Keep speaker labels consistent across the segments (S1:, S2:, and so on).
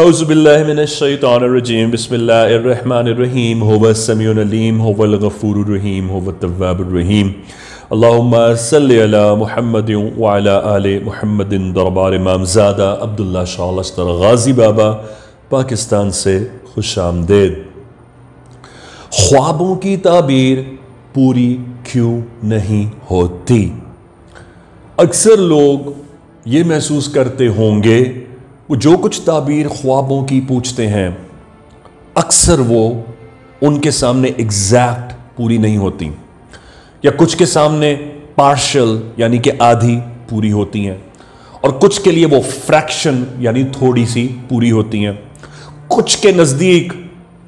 S1: औज़ुबिल्लाहिमिनश्शैतानिर्रजीम बिस्मिल्लाहिर्रहमानिर्रहीम हुवस्समीउल अलीम हुवल गफूरुर रहीम हुवत तव्वाबुर रहीम अल्लाहुम्मा सल्लि अला मुहम्मदिन व अला आलि मुहम्मदिन। दरबार इमामज़ादा अब्दुल्ला शाह लश्कर गाजी बाबा पाकिस्तान से खुशामदीद। ख्वाबों की ताबीर पूरी क्यों नहीं होती? अक्सर लोग ये महसूस करते होंगे वो जो कुछ ताबीर ख्वाबों की पूछते हैं अक्सर वो उनके सामने एग्जैक्ट पूरी नहीं होती, या कुछ के सामने पार्शल यानी कि आधी पूरी होती हैं, और कुछ के लिए वो फ्रैक्शन यानी थोड़ी सी पूरी होती हैं। कुछ के नज़दीक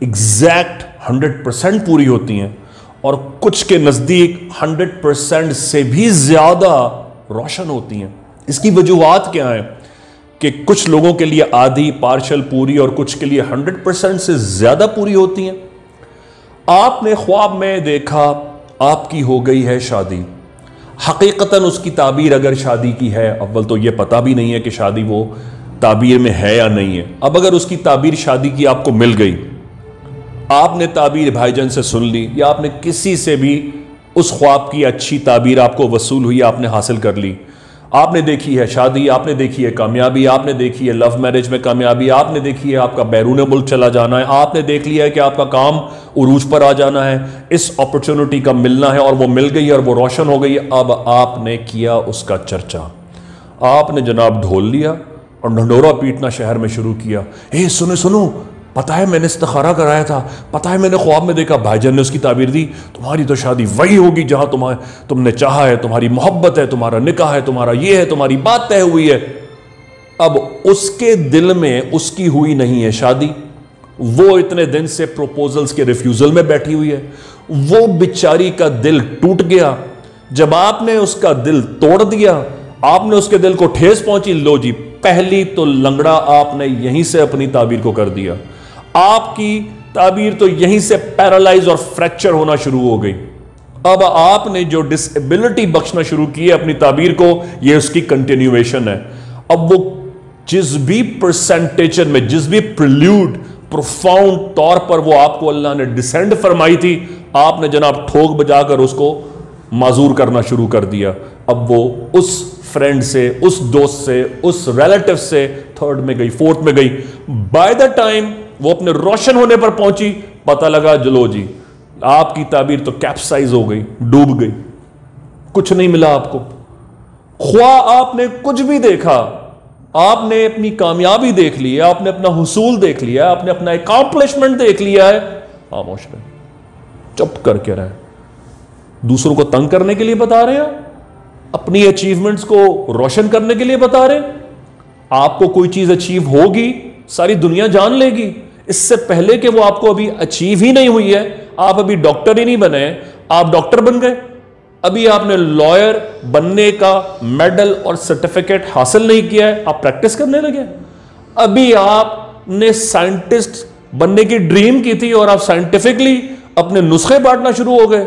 S1: एग्जैक्ट 100% पूरी होती हैं और कुछ के नज़दीक 100% से भी ज़्यादा रोशन होती हैं। इसकी वजूहात क्या हैं कि कुछ लोगों के लिए आधी पार्शल पूरी और कुछ के लिए 100% से ज़्यादा पूरी होती हैं। आपने ख्वाब में देखा आपकी हो गई है शादी, हकीकतन उसकी ताबीर अगर शादी की है, अव्वल तो यह पता भी नहीं है कि शादी वो ताबीर में है या नहीं है। अब अगर उसकी ताबीर शादी की आपको मिल गई, आपने ताबीर भाईजान से सुन ली या आपने किसी से भी उस ख्वाब की अच्छी ताबीर आपको वसूल हुई, आपने हासिल कर ली। आपने देखी है शादी, आपने देखी है कामयाबी, आपने देखी है लव मैरिज में कामयाबी, आपने देखी है आपका बैरून मुल्क चला जाना है, आपने देख लिया है कि आपका काम उरूज पर आ जाना है, इस अपॉर्चुनिटी का मिलना है और वो मिल गई और वो रोशन हो गई। अब आपने किया उसका चर्चा, आपने जनाब ढोल लिया और ढंडोरा पीटना शहर में शुरू किया। ए सुनो सुनो, पता है मैंने इस्तिखारा कराया था, पता है मैंने ख्वाब में देखा, भाईजान ने उसकी ताबीर दी, तुम्हारी तो शादी वही होगी जहां तुमने चाहा है, तुम्हारी मोहब्बत है, तुम्हारा निकाह है, तुम्हारा ये है, तुम्हारी बात तय हुई है। अब उसके दिल में उसकी हुई नहीं है शादी, वो इतने दिन से प्रपोजल्स के रिफ्यूजल में बैठी हुई है, वो बेचारी का दिल टूट गया। जब आपने उसका दिल तोड़ दिया, आपने उसके दिल को ठेस पहुंची, लो जी पहली तो लंगड़ा आपने यहीं से अपनी ताबीर को कर दिया। आपकी ताबीर तो यहीं से पैरालाइज और फ्रैक्चर होना शुरू हो गई। अब आपने जो डिसेबिलिटी बख्शना शुरू की है अपनी ताबीर को, यह उसकी कंटिन्यूएशन है। अब वो जिस भी परसेंटेज में, जिस भी प्रिल्यूड प्रोफाउंड तौर पर वो आपको अल्लाह ने डिसेंड फरमाई थी, आपने जनाब ठोक बजाकर उसको माजूर करना शुरू कर दिया। अब वो उस फ्रेंड से, उस दोस्त से, उस रिलेटिव से थर्ड में गई, फोर्थ में गई। बाय द टाइम वो अपने रोशन होने पर पहुंची, पता लगा जलो जी आपकी ताबीर तो कैप्साइज हो गई, डूब गई, कुछ नहीं मिला आपको। ख्वा आपने कुछ भी देखा, आपने अपनी कामयाबी देख ली है, आपने अपना हुसूल देख लिया है, आपने अपना अकॉम्प्लिशमेंट देख लिया है, खामोश रहे, चुप करके रहे। दूसरों को तंग करने के लिए बता रहे हैं, अपनी अचीवमेंट्स को रोशन करने के लिए बता रहे हैं। आपको कोई चीज अचीव होगी, सारी दुनिया जान लेगी। इससे पहले कि वो आपको अभी अचीव ही नहीं हुई है, आप अभी डॉक्टर ही नहीं बने, आप डॉक्टर बन गए, अभी आपने लॉयर बनने का मेडल और सर्टिफिकेट हासिल नहीं किया है, आप प्रैक्टिस करने लगे। अभी आपने साइंटिस्ट बनने की ड्रीम की थी और आप साइंटिफिकली अपने नुस्खे बांटना शुरू हो गए।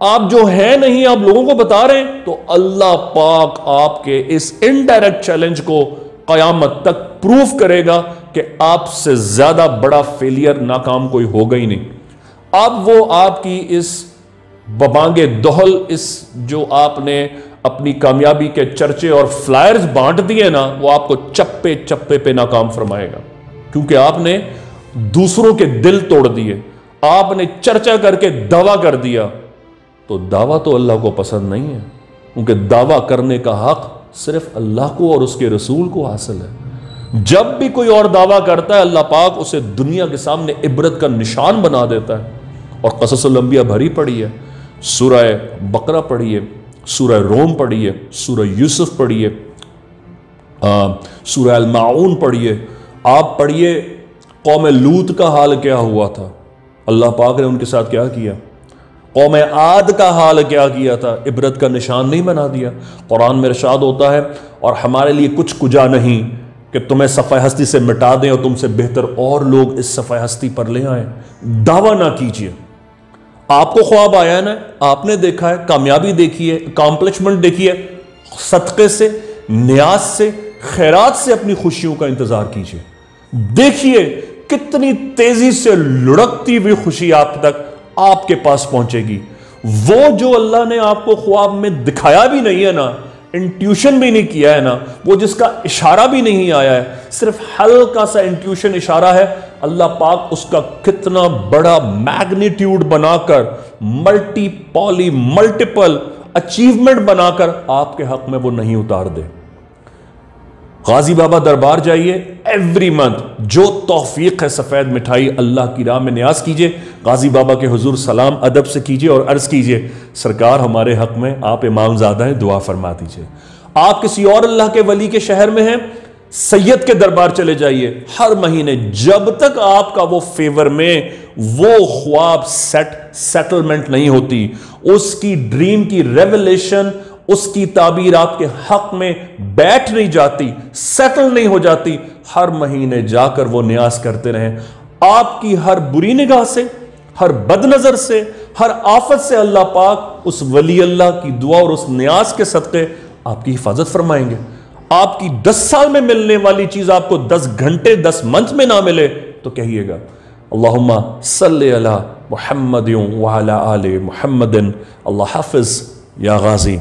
S1: आप जो है नहीं आप लोगों को बता रहे हैं। तो अल्लाह पाक आपके इस इनडायरेक्ट चैलेंज को कयामत तक प्रूफ करेगा कि आपसे ज्यादा बड़ा फेलियर, नाकाम कोई होगा ही नहीं। अब वो आपकी इस बबांगे दोहल, इस जो आपने अपनी कामयाबी के चर्चे और फ्लायर्स बांट दिए ना, वो आपको चप्पे चप्पे पे नाकाम फरमाएगा, क्योंकि आपने दूसरों के दिल तोड़ दिए, आपने चर्चा करके दावा कर दिया। तो दावा तो अल्लाह को पसंद नहीं है, क्योंकि दावा करने का हक सिर्फ अल्लाह को और उसके रसूल को हासिल है। जब भी कोई और दावा करता है, अल्लाह पाक उसे दुनिया के सामने इबरत का निशान बना देता है। और क़ससुल अंबिया भरी पड़ी है, सूरह बकरा पढ़ी है, सूरह रोम पढ़ी है, सूरह यूसुफ पढ़ी है, सूरह अल माऊन पढ़ी है। आप पढ़िए कौम लूत का हाल क्या हुआ था, अल्लाह पाक ने उनके साथ क्या किया, कौम आद का हाल क्या किया था, इबरत का निशान नहीं बना दिया। कुरान में इरशाद होता है, और हमारे लिए कुछ कुजा नहीं कि तुम्हें सफ़े हस्ती से मिटा दें और तुमसे बेहतर और लोग इस सफ़े हस्ती पर ले आए। दावा ना कीजिए। आपको ख्वाब आया है ना, आपने देखा है, कामयाबी देखी है, अकॉम्प्लिशमेंट देखी है, सदक़े से, नियाज से, खैरात से अपनी खुशियों का इंतजार कीजिए। देखिए कितनी तेजी से लुढ़कती हुई खुशी आप तक आपके पास पहुंचेगी। वो जो अल्लाह ने आपको ख्वाब में दिखाया भी नहीं है ना, इंट्यूशन भी नहीं किया है ना, वो जिसका इशारा भी नहीं आया है, सिर्फ हल्का सा इंट्यूशन इशारा है, अल्लाह पाक उसका कितना बड़ा मैग्नीट्यूड बनाकर मल्टीपल अचीवमेंट बनाकर आपके हक में वो नहीं उतार दे। गाजी बाबा दरबार जाइए, एवरी मंथ जो तौफीक है सफेद मिठाई अल्लाह की राह में न्याज कीजिए। गाजी बाबा के हुजूर सलाम अदब से कीजिए और अर्ज कीजिए, सरकार हमारे हक में आप इमामजादा हैं, दुआ फरमा दीजिए। आप किसी और अल्लाह के वली के शहर में हैं, सैयद के दरबार चले जाइए। हर महीने जब तक आपका वो फेवर में वो ख्वाब सेटलमेंट नहीं होती, उसकी ड्रीम की रेवलेशन, उसकी ताबीर आपके हक में बैठ नहीं जाती, सेटल नहीं हो जाती, हर महीने जाकर वो न्यास करते रहें। आपकी हर बुरी निगाह से, हर बदनजर से, हर आफत से अल्लाह पाक उस वली अल्लाह की दुआ और उस न्यास के सदक़े आपकी हिफाजत फरमाएंगे। आपकी 10 साल में मिलने वाली चीज आपको 10 घंटे 10 मंथ में ना मिले तो कहिएगा अल्लाहुम्मा सल्ली अला मुहम्मद व अला आले मुहम्मदिन। अल्लाह हाफिज या गाजी।